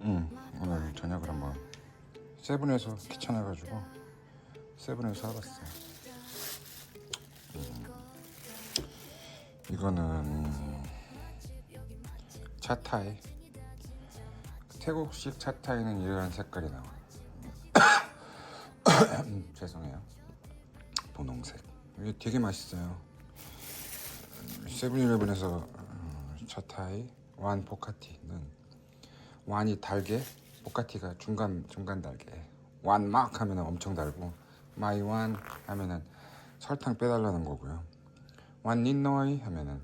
오늘 저녁을 한번 세븐에서 귀찮아가지고 세븐에서 사봤어요. 이거는 찻타이. 태국식 찻타이는 이런 색깔이 나와요. 죄송해요. 분홍색. 이게 되게 맛있어요. 세븐일레븐에서 찻타이 완 포카티는 완이 달게, 포카티가 중간 달게. 완 막 하면은 엄청 달고 마이 완 하면은 설탕 빼달라는 거고요. 완 닌노이 하면은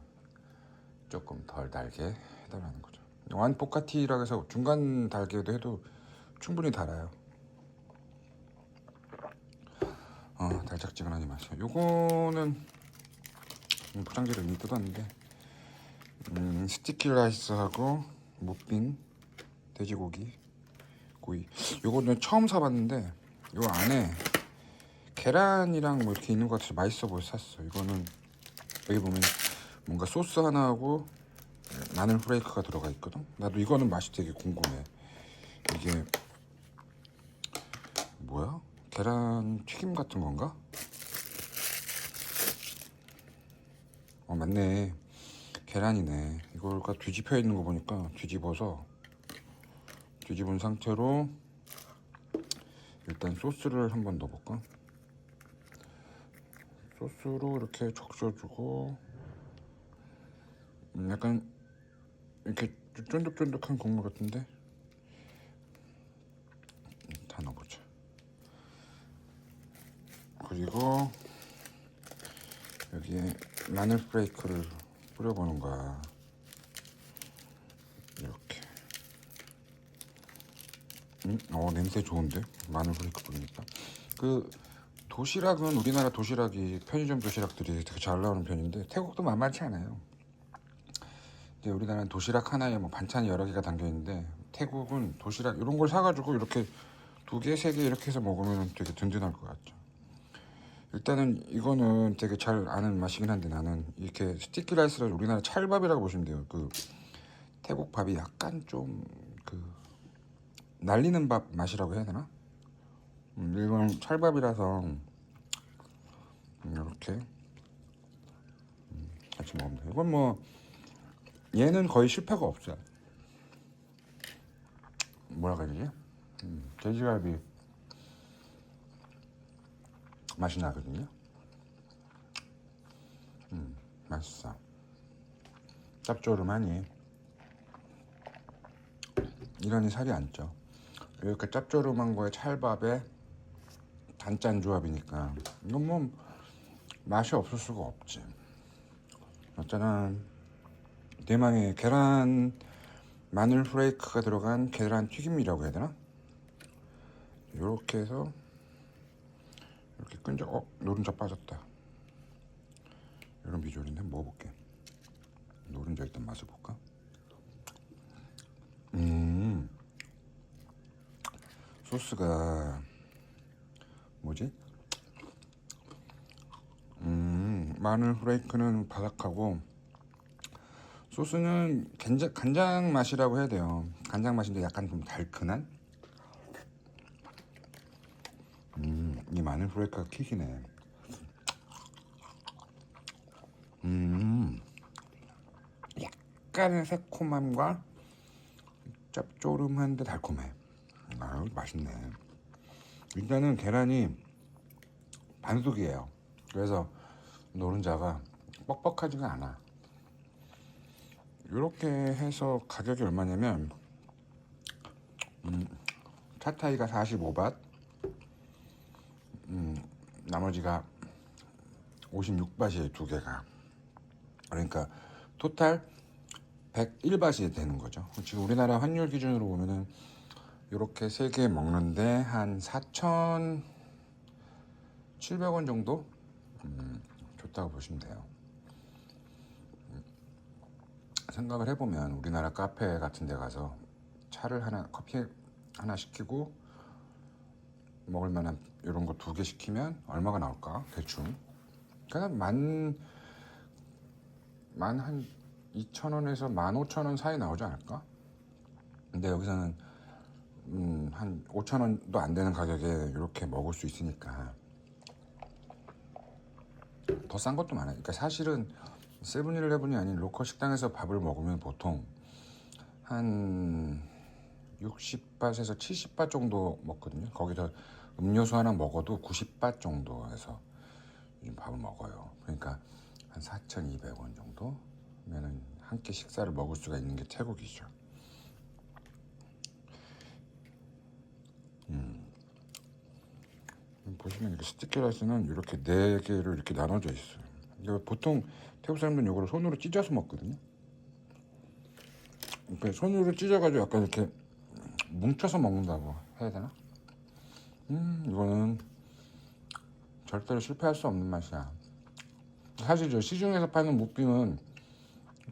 조금 덜 달게 해달라는 거죠. 완 포카티라고 해서 중간 달게도 해도 충분히 달아요. 달짝지근하니 맛이요. 요거는 포장지를 이미 뜯었는데 스티키 라이스하고 무핀 돼지고기 고기. 요거는 처음 사봤는데 요 안에 계란이랑 뭐 이렇게 있는 것 같아서 맛있어 보여서 샀어. 이거는 여기 보면 뭔가 소스 하나하고 마늘 프레이크가 들어가 있거든. 나도 이거는 맛이 되게 궁금해. 이게 뭐야? 계란 튀김 같은 건가? 맞네. 계란이네. 이걸가 뒤집혀 있는 거 보니까 뒤집은 상태로 일단 소스를 한번 넣어볼까? 소스로 이렇게 적셔주고 약간 이렇게 쫀득쫀득한 국물 같은데 다 넣어보자. 그리고 여기에 마늘 프레이크를 뿌려보는 거야. 이렇게. 냄새 좋은데? 마늘 프레이크 뿌리니까. 그 도시락은 우리나라 도시락이 편의점 도시락들이 되게 잘 나오는 편인데 태국도 만만치 않아요. 근데 우리나라는 도시락 하나에 뭐 반찬이 여러 개가 담겨 있는데 태국은 도시락 이런 걸 사가지고 이렇게 2개, 3개 이렇게 해서 먹으면 되게 든든할 것 같죠. 일단은 이거는 되게 잘 아는 맛이긴 한데 나는 이렇게 스티키 라이스를 우리나라 찰밥이라고 보시면 돼요. 그 태국 밥이 약간 좀 그 날리는 밥 맛이라고 해야 되나? 이건 찰밥이라서 이렇게 같이 먹으면 돼요. 이건 뭐 얘는 거의 실패가 없어요. 뭐라고 해야 되지? 돼지갈비 맛이 나거든요. 맛있어. 짭조름하니 이러니 살이 안 쪄. 이렇게 짭조름한 거에 찰밥에 단짠 조합이니까 이건 뭐 맛이 없을 수가 없지. 어쩌면 대망의 계란 마늘 프레이크가 들어간 계란 튀김이라고 해야 되나? 이렇게 해서 이렇게 끈적. 노른자 빠졌다. 이런 비주얼인데 먹어볼게. 노른자 일단 맛을 볼까? 소스가 뭐지? 마늘 프레이크는 바삭하고 소스는 간장 맛이라고 해야 돼요. 간장 맛인데 약간 좀 달큰한? 이 마늘 프레이크가 킥이네. 약간의 새콤함과 짭조름한데 달콤해. 맛있네. 일단은 계란이 반숙이에요. 그래서 노른자가 뻑뻑하지가 않아. 이렇게 해서 가격이 얼마냐면 찻타이가 45밭, 나머지가 56밭이에요. 2개가. 그러니까 토탈 101밭이 되는 거죠. 지금 우리나라 환율 기준으로 보면은 이렇게 3개 먹는데 한 4,700원 정도 좋다고 보시면 돼요. 생각을 해보면 우리나라 카페 같은 데 가서 커피 하나 시키고 먹을 만한 이런 거 2개 시키면 얼마가 나올까? 대충. 그냥 한 2,000원에서 15,000원 사이 나오지 않을까? 근데 여기서는 한 5,000원도 안 되는 가격에 이렇게 먹을 수 있으니까 더 싼 것도 많아요. 그러니까 사실은 세븐일레븐이 아닌 로컬 식당에서 밥을 먹으면 보통 한 60밭에서 70밭 정도 먹거든요. 거기서 음료수 하나 먹어도 90밭 정도에서 요즘 밥을 먹어요. 그러니까 한 4,200원 정도면은 한 끼 식사를 먹을 수가 있는 게 태국이죠. 보시면 이렇게 스티키 라이스는 이렇게 4개로 이렇게 나눠져 있어요. 이거 보통 태국 사람들은 이거를 손으로 찢어서 먹거든요. 그러니까 손으로 찢어가지고 약간 이렇게 뭉쳐서 먹는다고 해야 되나? 이거는 절대로 실패할 수 없는 맛이야. 사실 저 시중에서 파는 무빙은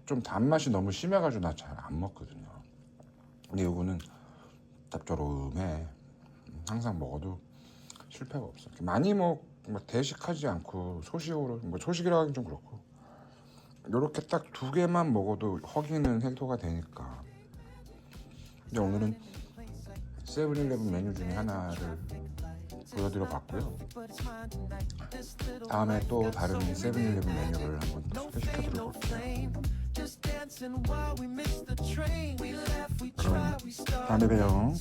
좀 단맛이 너무 심해가지고 나 잘 안 먹거든요. 근데 이거는 짭조름해. 항상 먹어도 실패가 없어. 많이 뭐 대식하지 않고 소식으로, 뭐 소식이라 하긴 좀 그렇고 이렇게 딱 2개만 먹어도 허기는 해소가 되니까. 근데 오늘은 세븐일레븐 메뉴 중에 하나를 보여드려 봤고요. 다음에 또 다른 세븐일레븐 메뉴를 한번 또 소개시켜 드려 볼게요. 그럼 다음에 봬요.